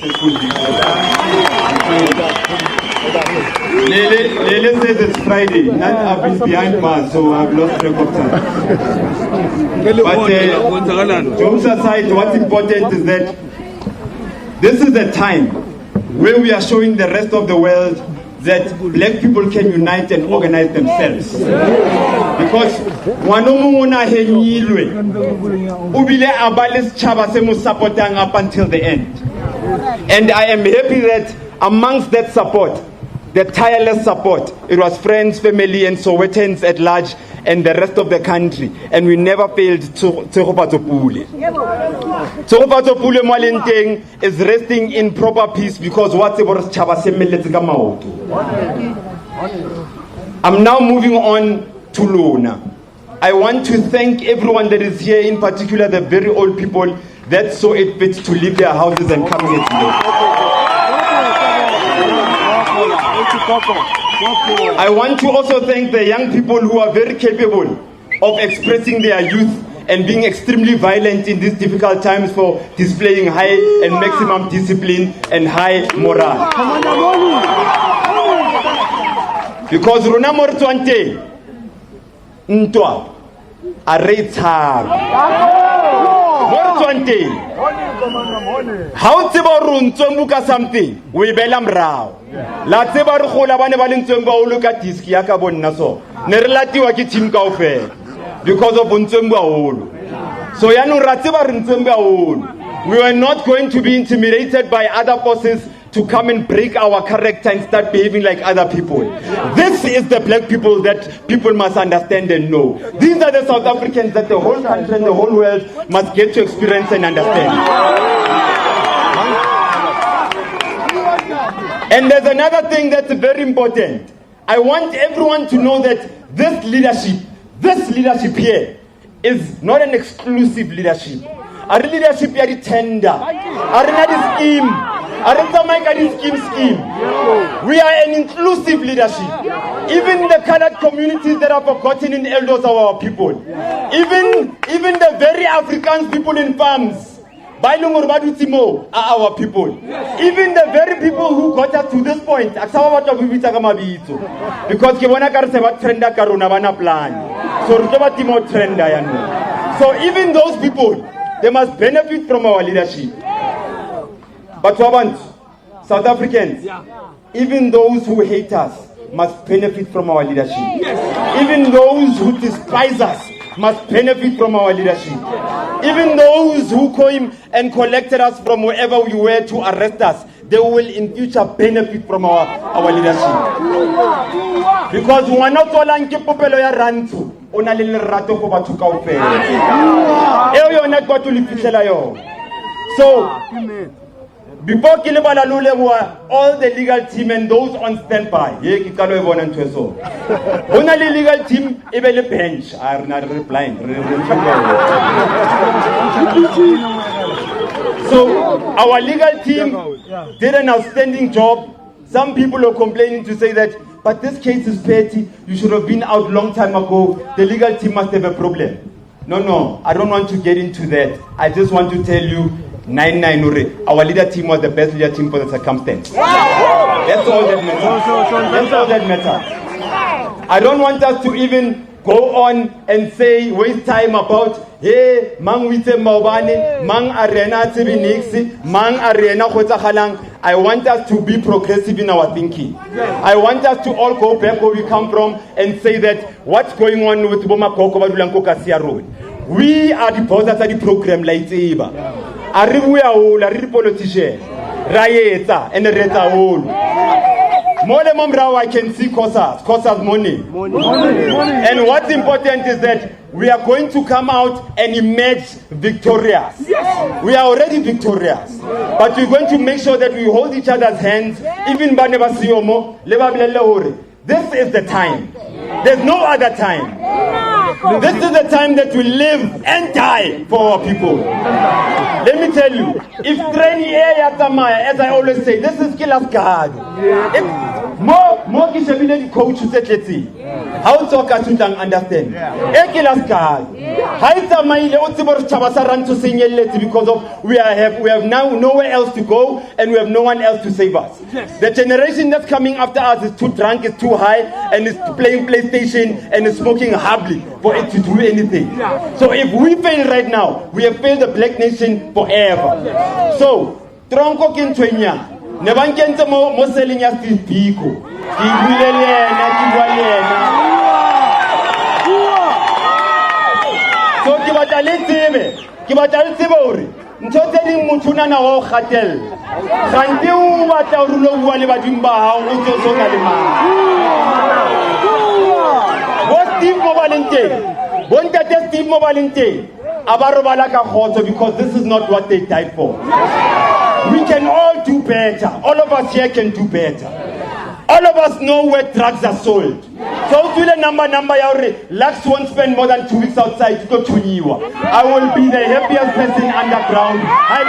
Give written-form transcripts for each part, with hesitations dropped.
successful victory. Lele says it's Friday. I've been behind bars, so I've lost track of time. But jokes aside, what's important is that this is the time where we are showing the rest of the world that black people can unite and organize themselves. Because supporting up until the end. And I am happy that amongst that support, the tireless support, it was friends, family, and Sowetans at large, and the rest of the country. And we never failed Tsogopatsopule. Tsogopatsopule Mwalenteng is resting in proper peace because what's about Chaba Semeletse ka maoto. I'm now moving on to Lona. I want to thank everyone that is here, in particular the very old people that saw it fit to leave their houses and come here today. I want to also thank the young people who are very capable of expressing their youth and being extremely violent in these difficult times for displaying high and maximum discipline and high morale. Because Rona Mortswante Ntwa Areitsar Mortswante how tseba ro ntsombuka something we bela mrao la tseba re gola bane ba lentsweng ba o loka disk ya ka bonna so ne re latiwa ke team kaofela because of ntswembu aholo so yanong ra tseba re ntswembu aholo we were not going to be intimidated by other forces to come and break our character and start behaving like other people. This is the black people that people must understand and know. These are the South Africans that the whole country and the whole world must get to experience and understand. And there's another thing that's very important. I want everyone to know that this leadership here is not an exclusive leadership. Our leadership here is tender. Our scheme. Scheme. We are an inclusive leadership. Even the colored communities that are forgotten in elders are our people. Even the very African people in farms are our people. Even the very people who got us to this point, because so even those people, they must benefit from our leadership. But South Africans, even those who hate us must benefit from our leadership. Even those who despise us must benefit from our leadership. Even those who came and collected us from wherever we were to arrest us, they will in future benefit from our leadership. Because we are not all popelo ya rantu, ona le lerato go batho kaofela. Eo yona kwa to lefitlela yo. So before all the legal team and those on standby, only legal team, even the bench are not replying. So our legal team did an outstanding job. Some people are complaining to say that, but this case is petty. You should have been out long time ago. The legal team must have a problem. No, I don't want to get into that. I just want to tell you, 9-9 our leader team was the best leader team for the circumstance. That's all that matters. I don't want us to even go on and say, waste time about, hey, mang wite maubane, mang arena tibiniksi, mang arena khotsahalang. I want us to be progressive in our thinking. I want us to all go back where we come from and say that what's going on with Boma Koko Badulanko Kasia Road. We are the bosses of the program like Iba. We are all a politician. Rayeta and Reta all. More than I can see Kosas money. And what's important is that we are going to come out and emerge victorious. Yes. We are already victorious. But we're going to make sure that we hold each other's hands. Even this is the time. There's no other time. This is the time that we live and die for our people. Let me tell you, if train as I always say, this is kill us God. More ki shebile di coach se tletse. How to ka tshutang understand. E ke last guy. Ha itsa maile o tsebo re tshaba sa rantsho senyelletse because of we have now nowhere else to go and we have no one else to save us. The generation that's coming after us is too drunk, is too high, and is playing PlayStation and is smoking hardly for it to do anything. So if we fail right now, we have failed the black nation forever. So tronko ke ntwenya ne ba nkentse mo selling ya Steve Biko ke buile le yena ke bua le yena. So ke batla le tsebe hore ntho tse ding motho nana wa o khatella gante o batla o rulo bua le badimo ba hao o tso ka le mang bo Steve mo balente abarobala ka khotso because this is not what they died for. We can all do better. All of us here can do better. All of us know where drugs are sold. So if you number yauri, Lux won't spend more than 2 weeks outside to go to Niwa. I will be the happiest person underground. I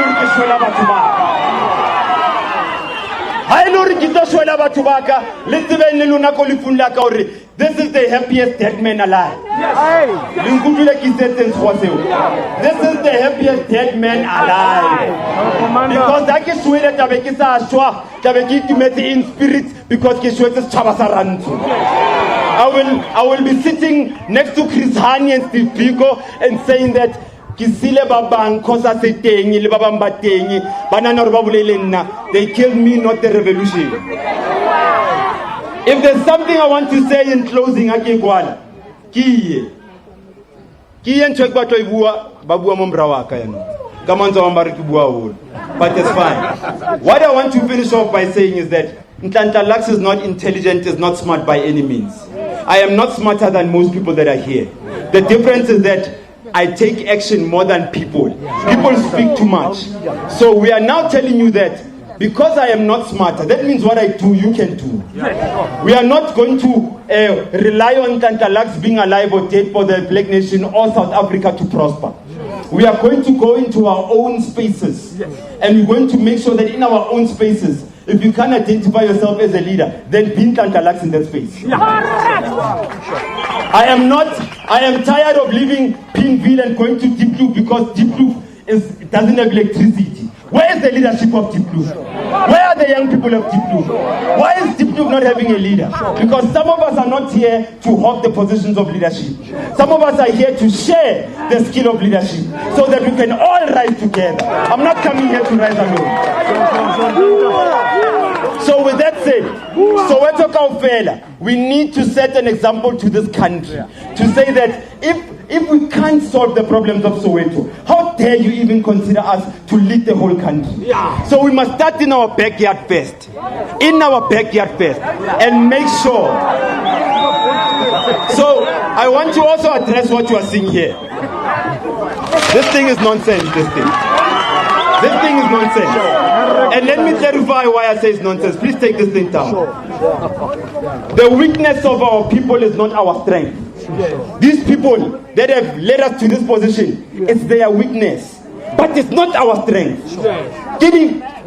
this is the happiest dead man alive. This is the happiest dead man alive. Because I can swear that in spirit because I will be sitting next to Chris Hani and Steve Biko and saying that they killed me, not the revolution. If there's something I want to say in closing, but it's fine. What I want to finish off by saying is that Nhlanhla Lux is not intelligent, is not smart by any means. I am not smarter than most people that are here. The difference is that I take action more than people. People speak too much. So we are now telling you that because I am not smarter, that means what I do, you can do. We are not going to rely on Nhlanhla Lux being alive or dead for the black nation or South Africa to prosper. We are going to go into our own spaces. And we're going to make sure that in our own spaces, if you can't identify yourself as a leader, then be Nhlanhla Lux in that space. I am tired of leaving Pinville and going to Deep Blue because Deep Blue doesn't have electricity. Where is the leadership of Deep Blue? Where are the young people of Deep Blue? Why is Deep Blue not having a leader? Because some of us are not here to hog the positions of leadership. Some of us are here to share the skill of leadership so that we can all rise together. I'm not coming here to rise alone. So with that said, Soweto Kaufela, we need to set an example to this country to say that if we can't solve the problems of Soweto, how dare you even consider us to lead the whole country? So we must start in our backyard first. In our backyard first. And make sure. So I want to also address what you are seeing here. This thing is nonsense, this thing. This thing is nonsense. And let me clarify why I say it's nonsense. Please take this thing down. The weakness of our people is not our strength. These people that have led us to this position, it's their weakness. But it's not our strength.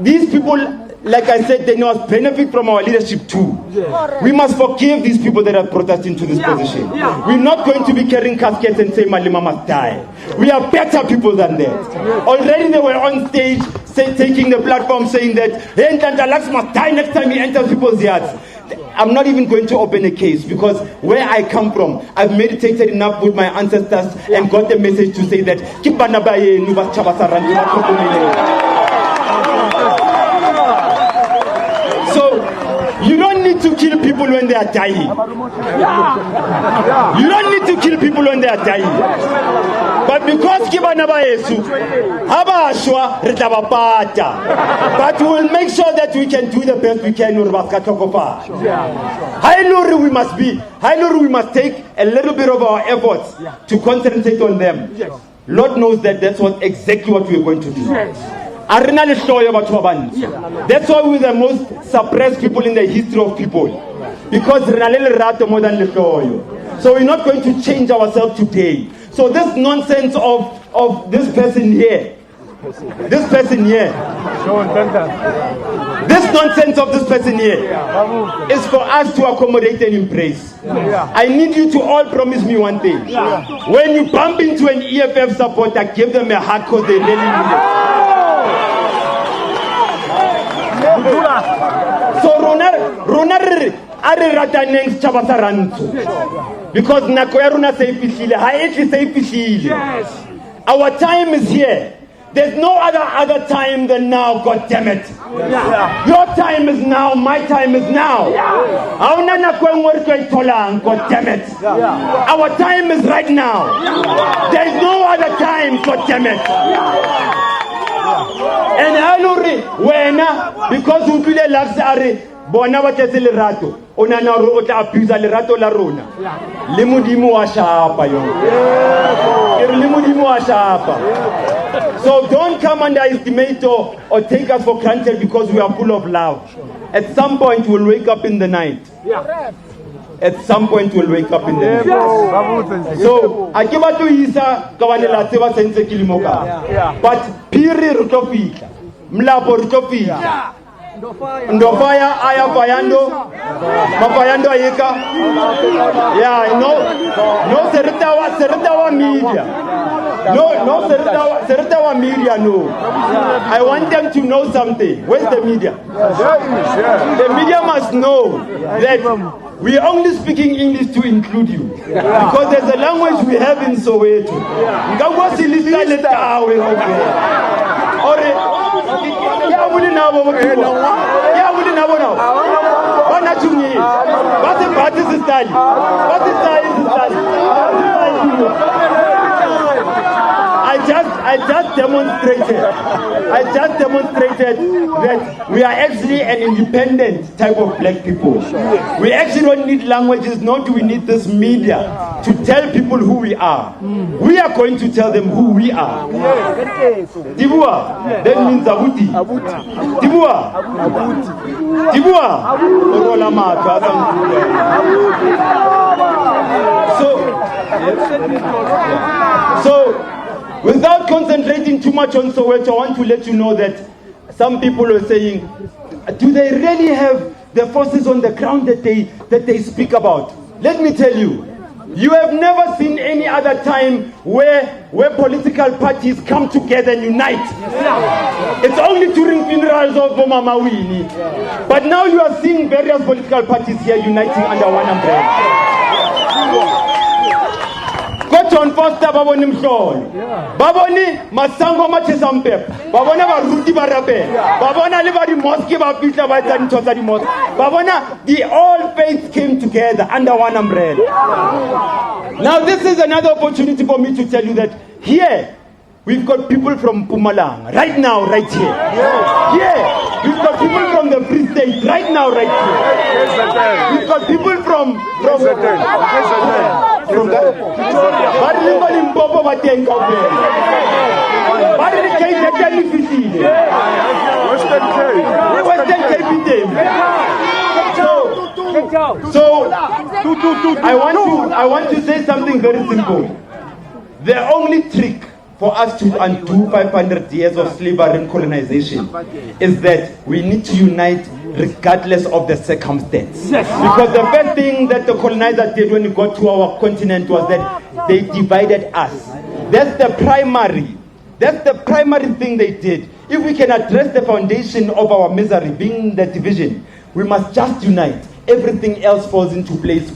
These people, like I said, they must benefit from our leadership too. We must forgive these people that have brought us into this position. We're not going to be carrying caskets and say Malema must die. We are better people than that. Already they were on stage taking the platform saying that Nhlanhla Lux must die next time he enters people's yards. I'm not even going to open a case because where I come from, I've meditated enough with my ancestors and got the message to say that so you don't need to kill people when they are dying. You don't need to kill people when they are dying. But because but we will make sure that we can do the best we can. We must take a little bit of our efforts to concentrate on them. Lord knows that that's exactly what we're going to do. That's why we're the most suppressed people in the history of people. Because more than so we're not going to change ourselves today. So this nonsense of this person here, This person here. This nonsense of this person here is for us to accommodate and embrace. I need you to all promise me one thing. When you bump into an EFF supporter, give them a hug because they really need it. So Rona are rataneng setjhaba sa rantsho because nako ya rona se ifihlile ha etle se ifihlile. Our time is here. There's no other time than now, God damn it. Your time is now, my time is now. God damn it. Our time is right now. There's no other time, God damn it. And Aluri, because we feel like bona ba tletse lerato o nana hore o tla abuse lerato la rona le modimo wa shapa yo le modimo wa shapa. So don't come underestimate or take us for granted because we are full of love. At some point we'll wake up in the night. At some point we'll wake up in the night. So akiba to isa kawanela tseba sense kilimoka but piri re tlo fihla mlapo re tlo fihla ndofaya aya fayando mafayando ayika no serita wa media serita wa media no. I want them to know something. Where's the media? The media must know that we are only speaking English to include you because there's a language we have in Soweto. I just demonstrated that we are actually an independent type of black people. We actually don't need languages, nor do we need this media to tell people who we are. We are going to tell them who we are. Tibua, that means Abuti. Tibua. So, without concentrating too much on Soweto, I want to let you know that some people are saying, do they really have the forces on the ground that they speak about? Let me tell you, you have never seen any other time where political parties come together and unite. It's only during funerals of Mama Winnie. But now you are seeing various political parties here uniting under one umbrella. John Foster baboni mhlolo baboni masango machesa mpepe babona baruti barabe babona le ba di mosque ba fitla ba tsa ntho tsa di mosque babona the all faiths came together under one umbrella. Now this is another opportunity for me to tell you that here we've got people from Mpumalanga right now, right here. Here we've got people from the Free State right now, right here. We've got people from So I want to say something very simple. The only trick for us to undo 500 years of slavery and colonization is that we need to unite regardless of the circumstance. Because the first thing that the colonizer did when he got to our continent was that they divided us. That's the primary thing they did. If we can address the foundation of our misery being the division, we must just unite. Everything else falls into place.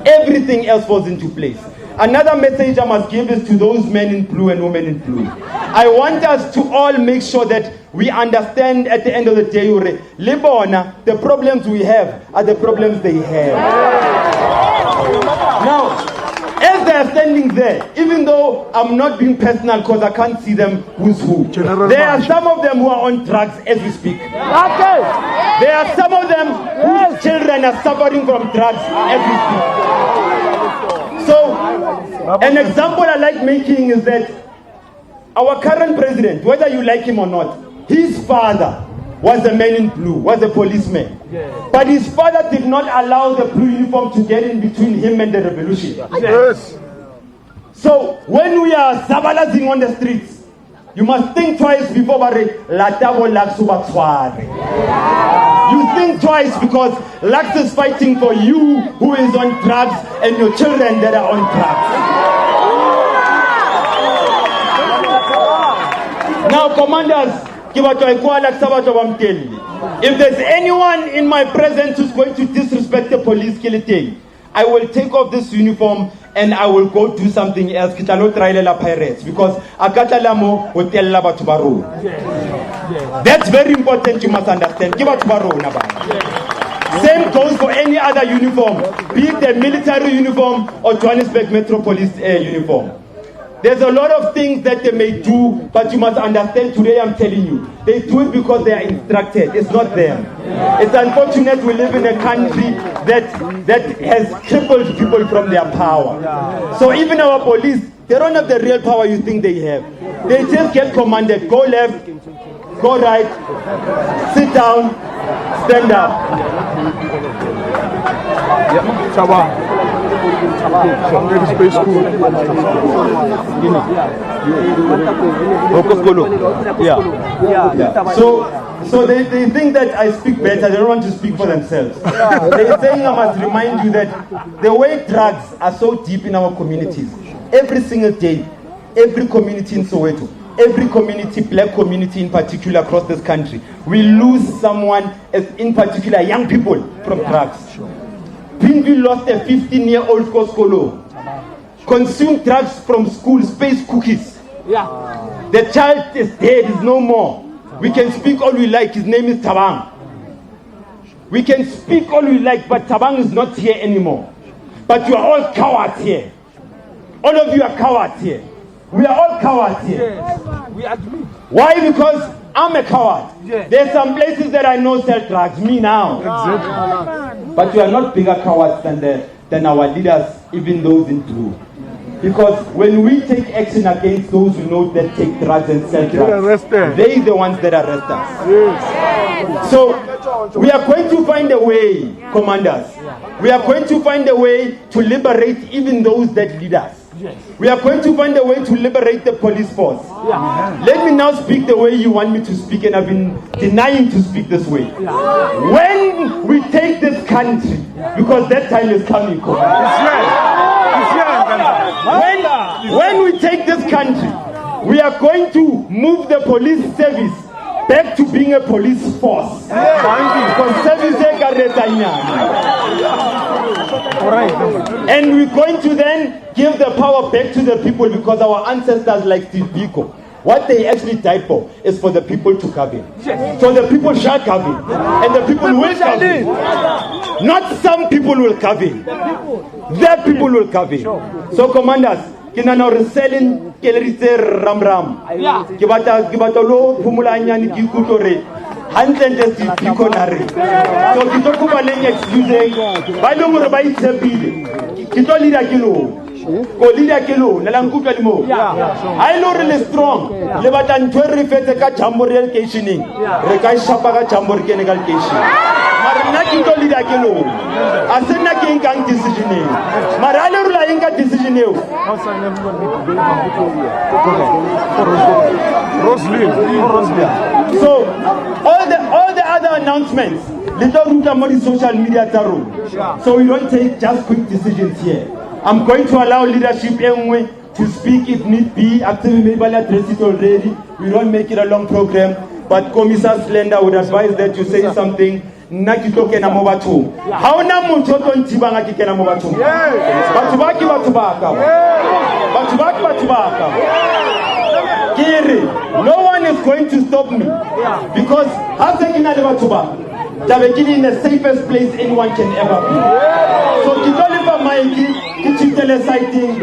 Everything else falls into place. Another message I must give is to those men in blue and women in blue. I want us to all make sure that we understand at the end of the day, Libona, the problems we have are the problems they have. Now, as they are standing there, even though I'm not being personal because I can't see them who's who, there are some of them who are on drugs as we speak. There are some of them whose children are suffering from drugs as we speak. So, an example I like making is that our current president, whether you like him or not, his father was a man in blue, was a policeman. But his father did not allow the blue uniform to get in between him and the revolution. So, when we are sabalazing on the streets, you must think twice before latabo Lux Mohlauli. You think twice because Lux is fighting for you who is on drugs and your children that are on drugs. Now, commanders, if there's anyone in my presence who's going to disrespect the police, I will take off this uniform and I will go do something else. Pirates, because that's very important, you must understand. Same goes for any other uniform, be it the military uniform or Johannesburg Metro Police uniform. There's a lot of things that they may do, but you must understand today I'm telling you, they do it because they are instructed. It's not them. It's unfortunate we live in a country that has crippled people from their power. So even our police, they don't have the real power you think they have. They just get commanded, go left, go right, sit down, stand up. So they think that I speak better. They don't want to speak for themselves. They're saying I must remind you that the way drugs are so deep in our communities, every single day, every community in Soweto, every community, black community in particular across this country, we lose someone, in particular young people, from drugs. Pinville lost a 15-year-old Koskolo. Consumed drugs from school, space cookies. The child is dead, is no more. We can speak all we like, his name is Tabang. We can speak all we like, but Tabang is not here anymore. But you are all cowards here. All of you are cowards here. We are all cowards here. Yes, we admit. Why? Because I'm a coward. Yes. There's some places that I know sell drugs. Me now. Exactly. But you are not bigger cowards than our leaders, even those in blue. Because when we take action against those who know that take drugs and sell drugs, they're the ones that arrest us. Yes. So we are going to find a way, commanders. We are going to find a way to liberate even those that lead us. Yes. We are going to find a way to liberate the police force. Yeah. Let me now speak the way you want me to speak, and I've been denying to speak this way. Yeah. When we take this country, because that time is coming, when we take this country, we are going to move the police service back to being a police force. And we're going to then give the power back to the people, because our ancestors like Steve Biko, what they actually died for is for the people to come in. Yes. So the people shall come in. And the people will come in. Not some people will come in. The people will come in. So commanders, kina na reselling kelritse ram. Ke batla lo phumula nyane ke ikutlore. Hantle Steve Biko na re. So ke tlo kopa leng excuse ba leng gore ba itshepile. Ke tlo leader ke lo. Ko leader ke lo la nkutla le mo. I know really strong. Le batla ntwe re fetse ka jamboree locationing. Re ka shapa ka jamboree ke ne ka location. Mara nna ke tlo leader ke lo. A se nna ke nkang decision e. Mara a le rula enka decision eo. So all the other announcements, little ruta mo di social media taro. So we don't take just quick decisions here. I'm going to allow leadership anyway to speak if need be. After we maybe address it already, we don't make it a long program. But Commissar Slender would advise that you say something. Nakitoke na mobatu. Hauna mtoto ntibanga kike na mobatu. Batubaki batubaka. Batubaki. Kiri, no one is going to stop me, because after kina le batuba, tabekini in the safest place anyone can ever be. So kitoli pa maiki, kichitele sighting.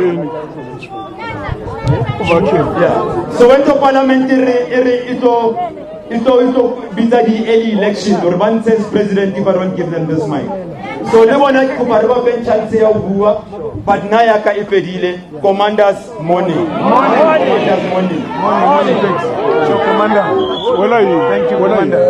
So when the parliamentary ito biza di early election, or one says president if I don't give them this mic. So they want to kuparwa ben chance ya uwa, but naya ka ifedile commanders morning. Commanders morning. So commander, thank you, commander.